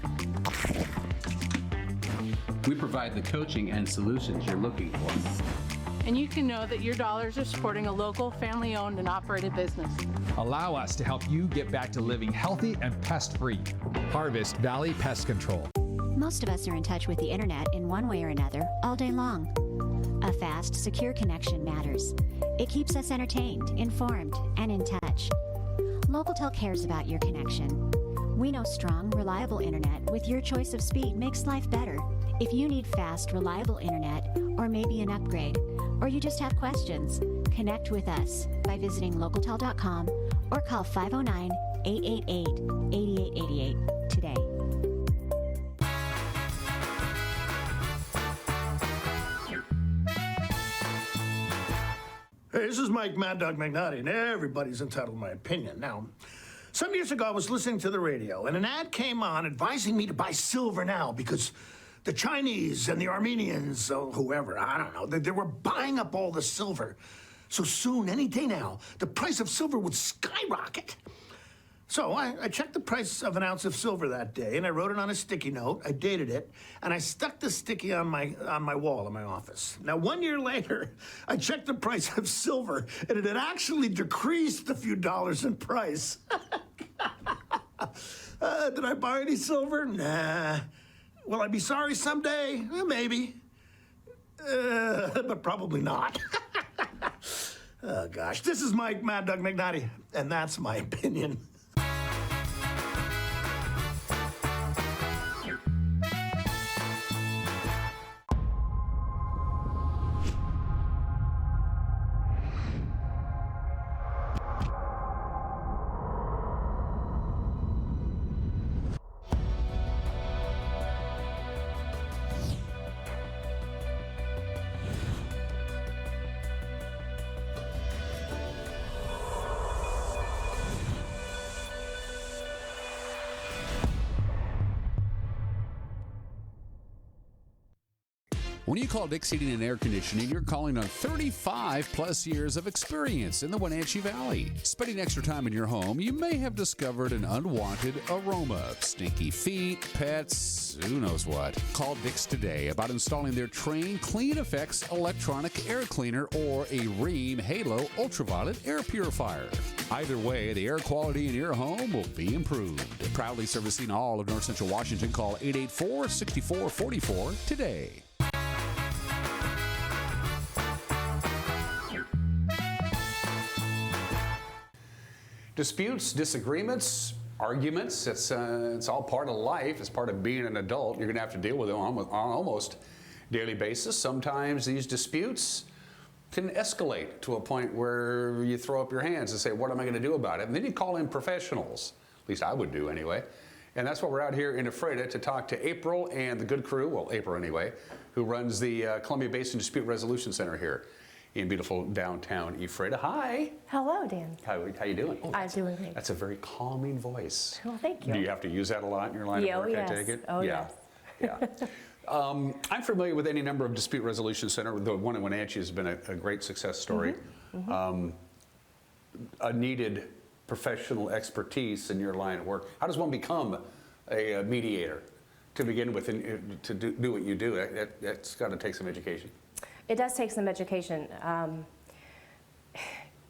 We provide the coaching and solutions you're looking for. And you can know that your dollars are supporting a local, family-owned and operated business. Allow us to help you get back to living healthy and pest-free. Harvest Valley Pest Control. Most of us are in touch with the internet in one way or another all day long. A fast, secure connection matters. It keeps us entertained, informed, and in touch. Local cares about your connection. We know strong, reliable internet with your choice of speed makes life better. If you need fast, reliable internet, or maybe an upgrade, or you just have questions, connect with us by visiting localtel.com or call 509-888-8888 today. Hey, this is Mike Mad Dog McNulty, and everybody's entitled to my opinion. Now, some years ago, I was listening to the radio, and an ad came on advising me to buy silver now because the Chinese and the Armenians, or whoever, I don't know, they were buying up all the silver. So soon, any day now, the price of silver would skyrocket. So I checked the price of an ounce of silver that day, and I wrote it on a sticky note, I dated it, and I stuck the sticky on my wall in my office. Now, 1 year later, I checked the price of silver, and it had actually decreased a few dollars in price. Did I buy any silver? Nah. Will I be sorry someday? Maybe. But probably not. Oh, gosh. This is Mike Mad Dog McNulty, and that's my opinion. When you call Dick's Heating and Air Conditioning, you're calling on 35 plus years of experience in the Wenatchee Valley. Spending extra time in your home, you may have discovered an unwanted aroma. Stinky feet, pets, who knows what. Call Dick's today about installing their Train Clean Effects electronic air cleaner or a Rheem Halo ultraviolet air purifier. Either way, the air quality in your home will be improved. Proudly servicing all of North Central Washington, call 884-6444 today. Disputes, disagreements, arguments, it's all part of life. It's part of being an adult. You're going to have to deal with them on almost daily basis. Sometimes these disputes can escalate to a point where you throw up your hands and say, what am I going to do about it? And then you call in professionals. At least I would do anyway. And that's why we're out here in Ephrata to talk to April and the good crew, well, April anyway, who runs the Columbia Basin Dispute Resolution Center here in beautiful downtown Ephrata. Hi. Hello, Dan. How you doing? Oh, I'm doing great. That's a very calming voice. Well, thank you. Do you have to use that a lot in your line of work, yes. I take it? Oh, yeah. yes. Yeah. I'm familiar with any number of dispute resolution center. The one in Wenatchee has been a great success story. Mm-hmm. Mm-hmm. A needed professional expertise in your line of work. How does one become a mediator to begin with and to do what you do? That's got to take some education. It does take some education.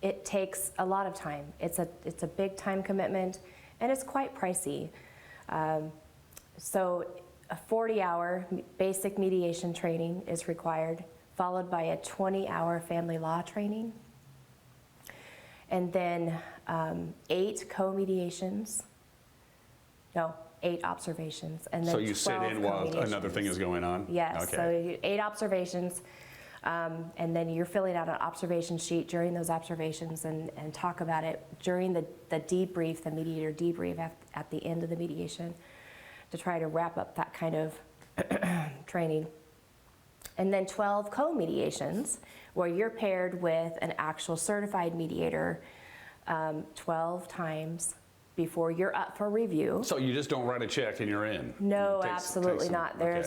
It takes a lot of time. It's a big time commitment, and it's quite pricey. So a 40-hour basic mediation training is required, followed by a 20-hour family law training, and then 8 co-mediations. No, 8 observations, and then so you sit in while another thing is going on? Yes, okay. So 8 observations, and then you're filling out an observation sheet during those observations and talk about it during the debrief, the mediator debrief at the end of the mediation. to try to wrap up that kind of training. And then 12 co-mediations, where you're paired with an actual certified mediator 12 times before you're up for review. So you just don't write a check and you're in? No, absolutely not. There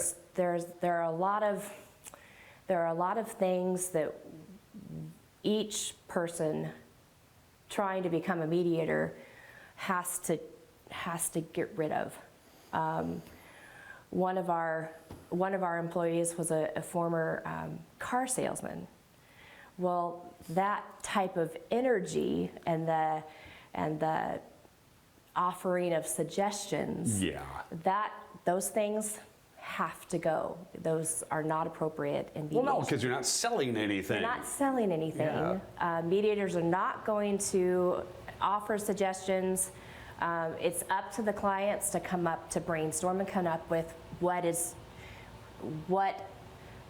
are a lot of things that each person trying to become a mediator has to get rid of. One of our employees was a former car salesman. Well, that type of energy and the offering of suggestions, those things have to go. Those are not appropriate in mediation. Well, no, because you're not selling anything. You're not selling anything. Mediators are not going to offer suggestions. It's up to the clients to come up, to brainstorm and come up with what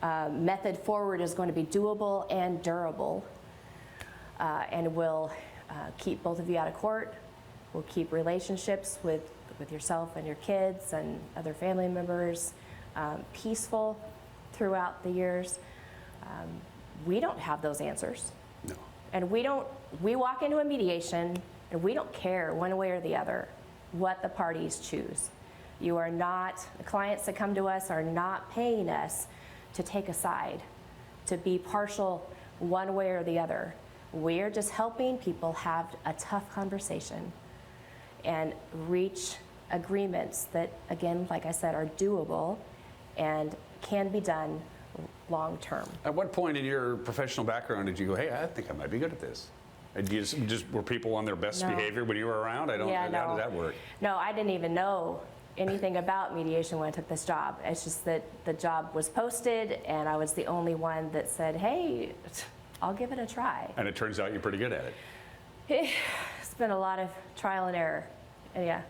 method forward is going to be doable and durable, and will keep both of you out of court, will keep relationships with yourself and your kids and other family members peaceful throughout the years. We don't have those answers. No. And we walk into a mediation and we don't care one way or the other what the parties choose. You are not, the clients that come to us are not paying us to take a side, to be partial one way or the other. We're just helping people have a tough conversation and reach agreements that, again, like I said, are doable and can be done long term. At what point in your professional background did you go, hey, I think I might be good at this? And you just were people on their best behavior when you were around? How did that work? No, I didn't even know anything about mediation when I took this job. It's just that the job was posted and I was the only one that said, hey, I'll give it a try. And it turns out you're pretty good at it. It's been a lot of trial and error. And yeah.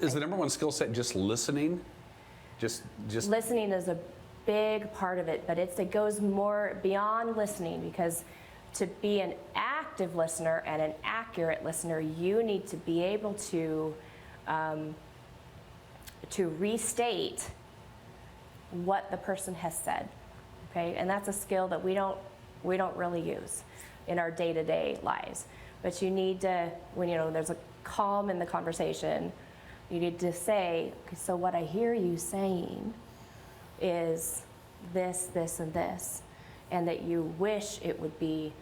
Is the number one skill set just listening? Just Listening is a big part of it, but it goes more beyond listening, because to be an active listener and an accurate listener, you need to be able to restate what the person has said, okay? And that's a skill that we don't really use in our day-to-day lives. But you need to, when there's a calm in the conversation, you need to say, okay, so what I hear you saying is this, this, and this, and that you wish it would be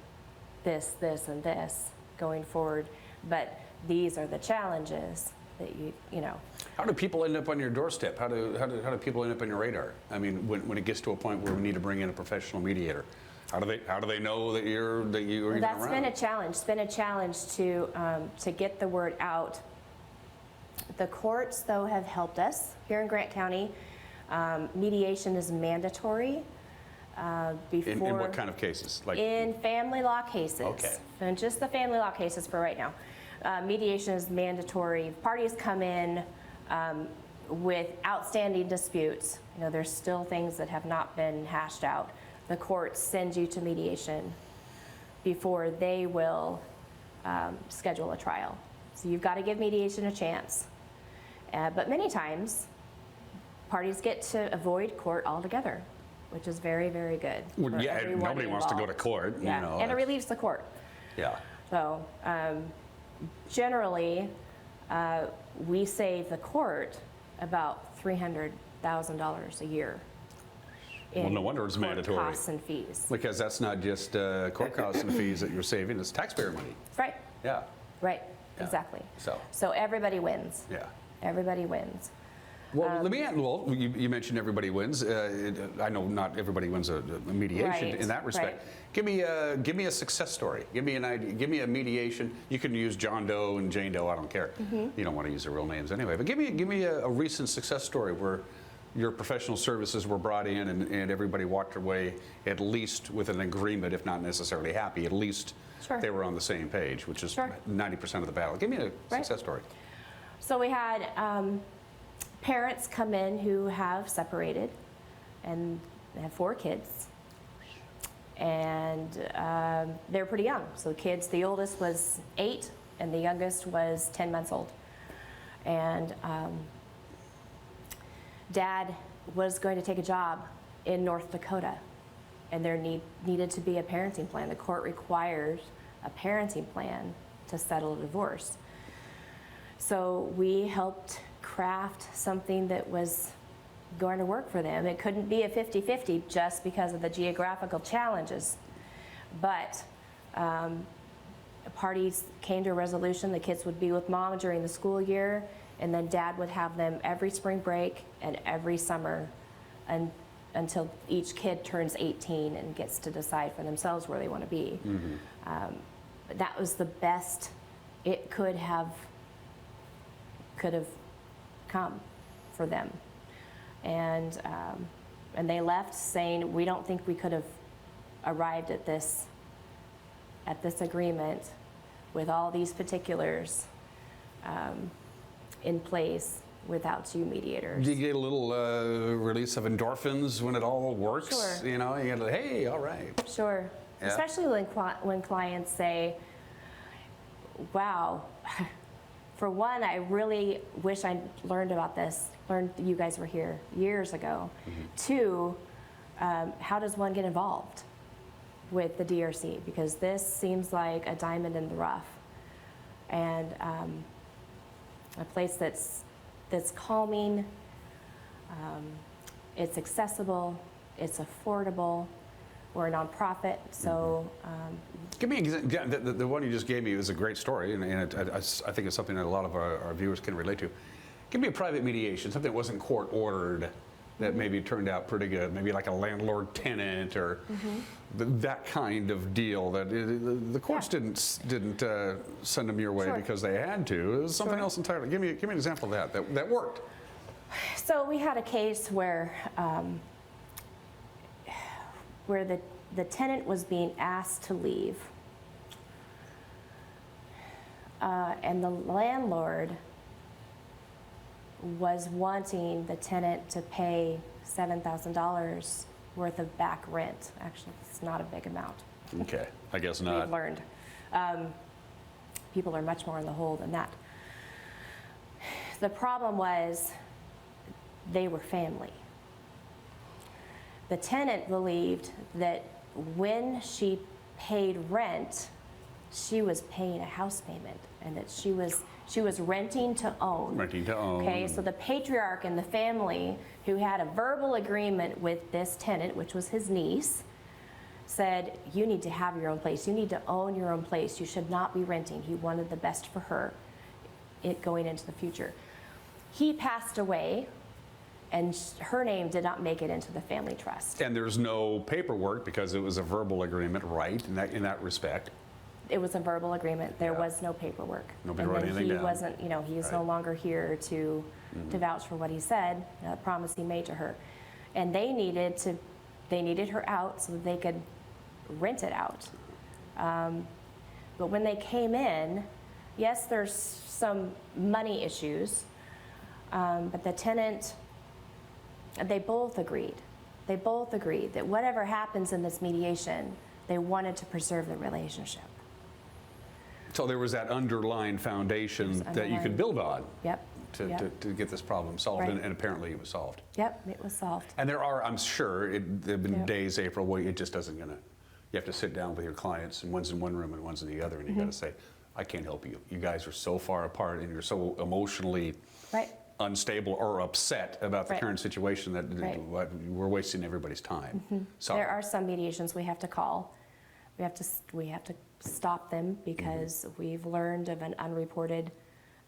this, this, and this going forward, but these are the challenges that you know. How do people end up on your doorstep? How do people end up on your radar? I mean, when it gets to a point where we need to bring in a professional mediator, how do they know that you're even That's around? been a challenge. It's been a challenge to get the word out. The courts, though, have helped us here in Grant County. Mediation is mandatory. In what kind of cases? Like in family law cases. Okay. And just the family law cases for right now. Mediation is mandatory. Parties come in with outstanding disputes. There's still things that have not been hashed out. The courts send you to mediation before they will schedule a trial. So you've got to give mediation a chance. But many times, parties get to avoid court altogether, which is very, very good. Well, yeah, nobody wants to go to court. Yeah, and it relieves the court. Yeah. So generally, we save the court about $300,000 a year. Well, no wonder it's mandatory. Costs and fees. Because that's not just court costs and fees that you're saving; it's taxpayer money. Right. Yeah. Right. Yeah. Exactly. So everybody wins. Yeah. Everybody wins. Well, let me add. Well, you mentioned everybody wins. I know not everybody wins a mediation in that respect. Right. Give me a success story. Give me an idea. Give me a mediation. You can use John Doe and Jane Doe. I don't care. Mm-hmm. You don't want to use their real names anyway. But give me a recent success story where your professional services were brought in and everybody walked away at least with an agreement, if not necessarily happy. At least they were on the same page, which is 90% of the battle. Give me a success story. So we had parents come in who have separated and they have 4 kids. And they're pretty young. So the oldest was 8 and the youngest was 10 months old. And Dad was going to take a job in North Dakota, and there needed to be a parenting plan. The court requires a parenting plan to settle a divorce. So we helped craft something that was going to work for them. It couldn't be a 50-50 just because of the geographical challenges. But parties came to a resolution. The kids would be with mom during the school year, and then dad would have them every spring break and every summer until each kid turns 18 and gets to decide for themselves where they want to be. But that was the best it could have come for them. And they left saying, we don't think we could have arrived at this agreement with all these particulars in place without you mediators. Do you get a little release of endorphins when it all works? Sure. You know, you get like, hey, all right. Sure. Yeah. Especially when clients say, wow, for one, I really wish I learned about this, learned you guys were here years ago. Two, how does one get involved with the DRC? Because this seems like a diamond in the rough, and a place that's calming, it's accessible, it's affordable. We're a nonprofit, so. Give me an example. The one you just gave me was a great story, and I think it's something that a lot of our viewers can relate to. Give me a private mediation, something that wasn't court ordered, that maybe turned out pretty good, maybe like a landlord-tenant or that kind of deal. That the courts didn't send them your way because they had to. It was something else entirely. Give me an example of that worked. So we had a case where the tenant was being asked to leave, and the landlord was wanting the tenant to pay $7,000 worth of back rent. Actually, it's not a big amount. Okay, I guess not. We've learned. People are much more in the hole than that. The problem was they were family. The tenant believed that when she paid rent, she was paying a house payment, and that she was renting to own. Renting to own. Okay, so the patriarch in the family, who had a verbal agreement with this tenant, which was his niece, said, you need to have your own place. You need to own your own place. You should not be renting. He wanted the best for her going into the future. He passed away, and her name did not make it into the family trust. And there's no paperwork because it was a verbal agreement, right? In that respect. It was a verbal agreement. There was no paperwork. Nobody wrote anything down. He wasn't, he is no longer here to vouch for what he said, the promise he made to her. And they needed her out so that they could rent it out. But when they came in, yes, there's some money issues, but the tenant, they both agreed. They both agreed that whatever happens in this mediation, they wanted to preserve the relationship. So there was that underlying foundation that you could build on. Yep. To get this problem solved, Right. and apparently it was solved. Yep, it was solved. And there are, I'm sure, there have been days, April, where it just doesn't gonna. You have to sit down with your clients, and one's in one room and one's in the other, and you got to say, I can't help you. You guys are so far apart, and you're so emotionally unstable or upset about the current situation that we're wasting everybody's time. So There are some mediations we have to call. We have to stop them because we've learned of an unreported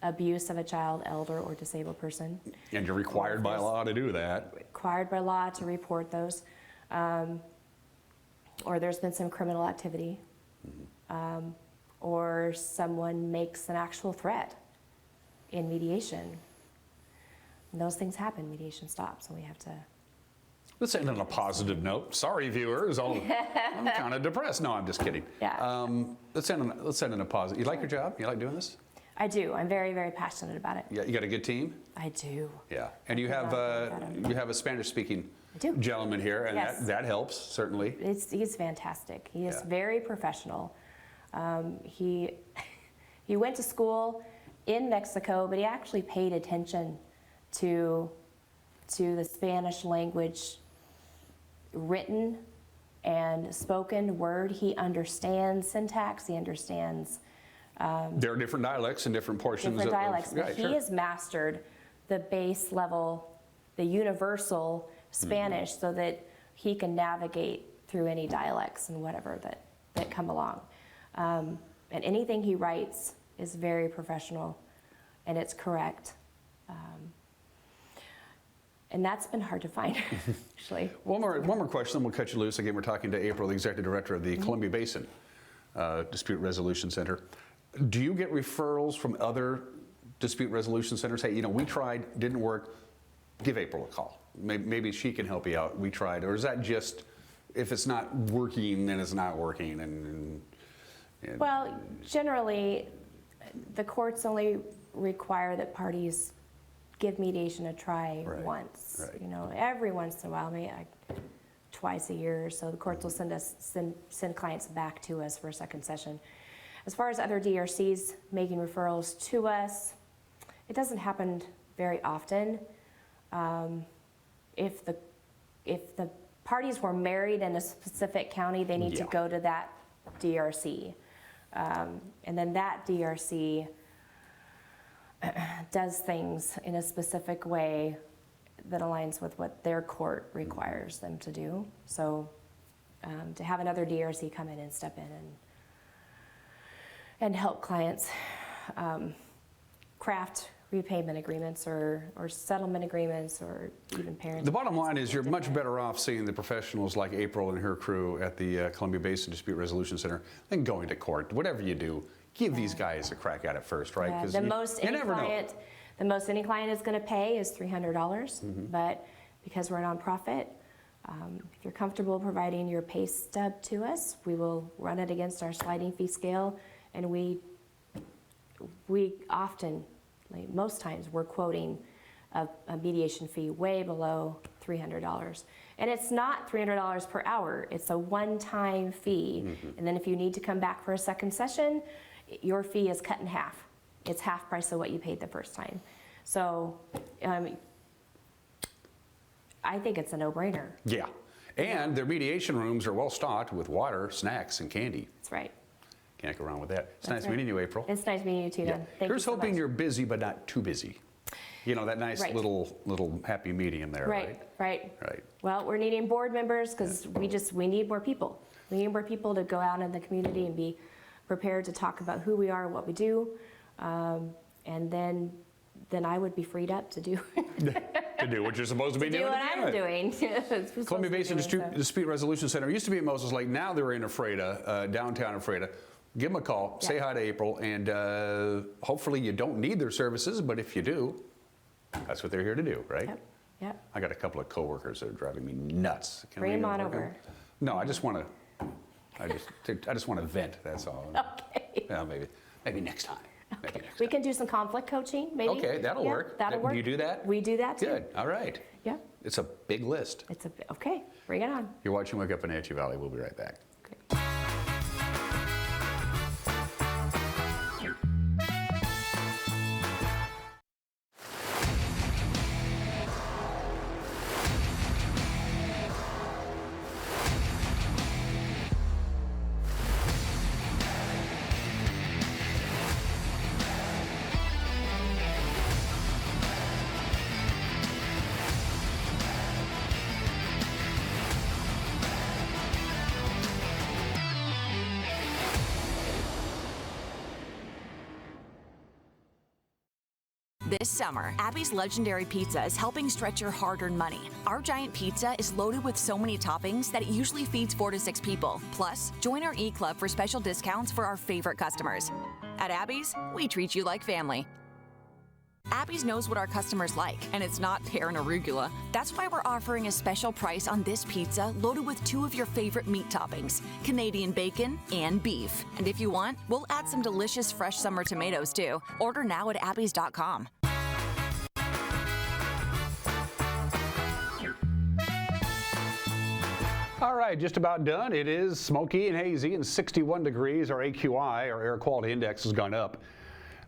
abuse of a child, elder, or disabled person. And you're required by law to do that. Required by law to report those. Or there's been some criminal activity. Or someone makes an actual threat in mediation. And those things happen, mediation stops, and we have to. Let's end on a positive note. Sorry, viewers. I'm kind of depressed. No, I'm just kidding. Yeah. Let's end on a positive. You like your job? You like doing this? I do. I'm very, very passionate about it. Yeah. You got a good team? I do. Yeah. And you have a Spanish-speaking gentleman here, and that helps certainly. He's fantastic. He is very professional. He went to school in Mexico, but he actually paid attention to to the Spanish language written and spoken word. He understands syntax, he understands there are different dialects in different portions different dialects, but right, he sure. has mastered the base level, the universal Spanish, so that he can navigate through any dialects and whatever that come along. And anything he writes is very professional, and it's correct. And that's been hard to find, actually. One more question, then we'll cut you loose. Again, we're talking to April, the Executive Director of the Columbia Basin Dispute Resolution Center. Do you get referrals from other dispute resolution centers? Hey, we tried, didn't work, give April a call. Maybe she can help you out. We tried. Or is that just, if it's not working, then it's not working? And Well, generally, the courts only require that parties give mediation a try once. Right. Every once in a while, maybe twice a year or so, the courts will send clients back to us for a second session. As far as other DRCs making referrals to us, it doesn't happen very often. If the parties were married in a specific county, they need to go to that DRC. And then that DRC does things in a specific way that aligns with what their court requires them to do. So to have another DRC come in and step in and help clients craft repayment agreements or settlement agreements or even parents. the bottom line is you're much better off seeing the professionals like April and her crew at the Columbia Basin Dispute Resolution Center than going to court. Whatever you do, give these guys a crack at it first, right? Yeah, 'Cause the you most never know. any client is going to pay is $300, but because we're a nonprofit, if you're comfortable providing your pay stub to us, we will run it against our sliding fee scale, and we often, like most times, we're quoting a mediation fee way below $300. And it's not $300 per hour, it's a one-time fee. And then if you need to come back for a second session, your fee is cut in half. It's half price of what you paid the first time. So I think it's a no-brainer. Yeah. And their mediation rooms are well stocked with water, snacks, and candy. That's right. Can't go wrong with that. It's That's nice meeting you, April. It's nice meeting you too, Don. Thank you Here's so hoping much. you're busy but not too busy. That nice Right. little happy medium there, right? Right. Right. Well, we're needing board members because we need more people. We need more people to go out in the community and be prepared to talk about who we are, what we do, and then I would be freed up to do To do what you're supposed to be doing. what I'm doing. Columbia Basin Dispute Resolution Center used to be at Moses Lake. Now they're in Ephrata, downtown Ephrata. Give them a call, say hi to April, and hopefully you don't need their services, but if you do, that's what they're here to do, right? Yep. I got a couple of coworkers that are driving me nuts. Can Bring we them on work over. No, I just want to vent. That's all. Okay. Yeah, maybe next time. Maybe next We can do some conflict coaching, maybe. Okay, that'll Yeah, work. That'll work. Do you do that? We do that too. Good. All right. Yeah. It's a big list. Okay. Bring it on. You're watching Wake Up Wenatchee Valley. We'll be right back. This summer, Abby's Legendary Pizza is helping stretch your hard-earned money. Our giant pizza is loaded with so many toppings that it usually feeds 4 to 6 people. Plus, join our E-Club for special discounts for our favorite customers. At Abby's, we treat you like family. Abby's knows what our customers like, and it's not pear and arugula. That's why we're offering a special price on this pizza loaded with 2 of your favorite meat toppings, Canadian bacon and beef. And if you want, we'll add some delicious fresh summer tomatoes too. Order now at abbys.com. All right, just about done. It is smoky and hazy and 61 degrees. Our AQI, our air quality index, has gone up.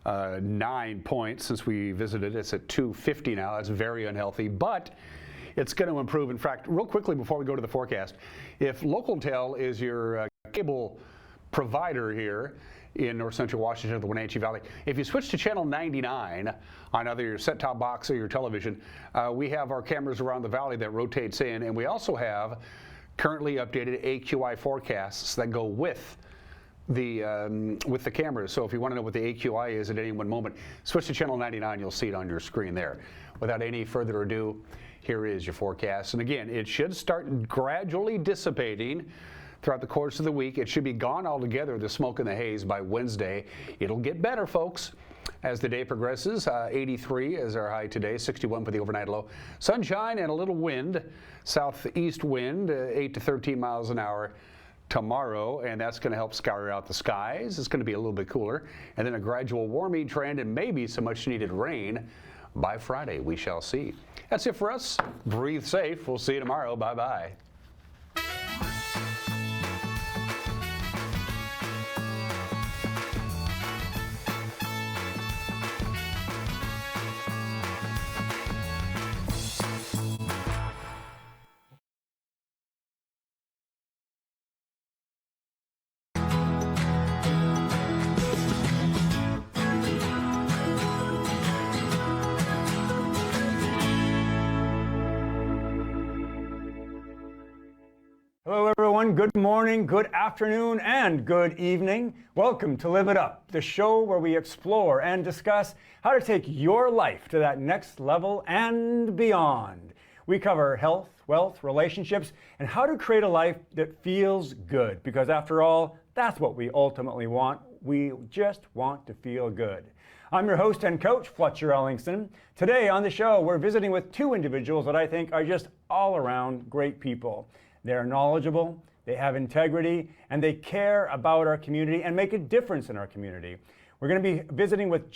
9 points since we visited. It's at 250 now. That's very unhealthy, but it's going to improve. In fact, real quickly before we go to the forecast, if Localtel is your cable provider here in North Central Washington, the Wenatchee Valley, if you switch to channel 99 on either your set-top box or your television, we have our cameras around the valley that rotates in, and we also have currently updated AQI forecasts that go with the cameras. So if you want to know what the AQI is at any one moment, switch to channel 99. You'll see it on your screen there. Without any further ado, here is your forecast. And again, it should start gradually dissipating throughout the course of the week. It should be gone altogether, the smoke and the haze, by Wednesday. It'll get better, folks, as the day progresses. 83 is our high today, 61 for the overnight low. Sunshine and a little wind, southeast wind, 8 to 13 miles an hour tomorrow, and that's going to help scour out the skies. It's going to be a little bit cooler, and then a gradual warming trend and maybe some much needed rain by Friday. We shall see. That's it for us. Breathe safe. We'll see you tomorrow. Bye-bye. Hello everyone, good morning, good afternoon, and good evening. Welcome to Live It Up, the show where we explore and discuss how to take your life to that next level and beyond. We cover health, wealth, relationships, and how to create a life that feels good, because after all, that's what we ultimately want. We just want to feel good. I'm your host and coach, Fletcher Ellingston. Today on the show, we're visiting with two individuals that I think are just all around great people. They're knowledgeable, they have integrity, and they care about our community and make a difference in our community. We're going to be visiting with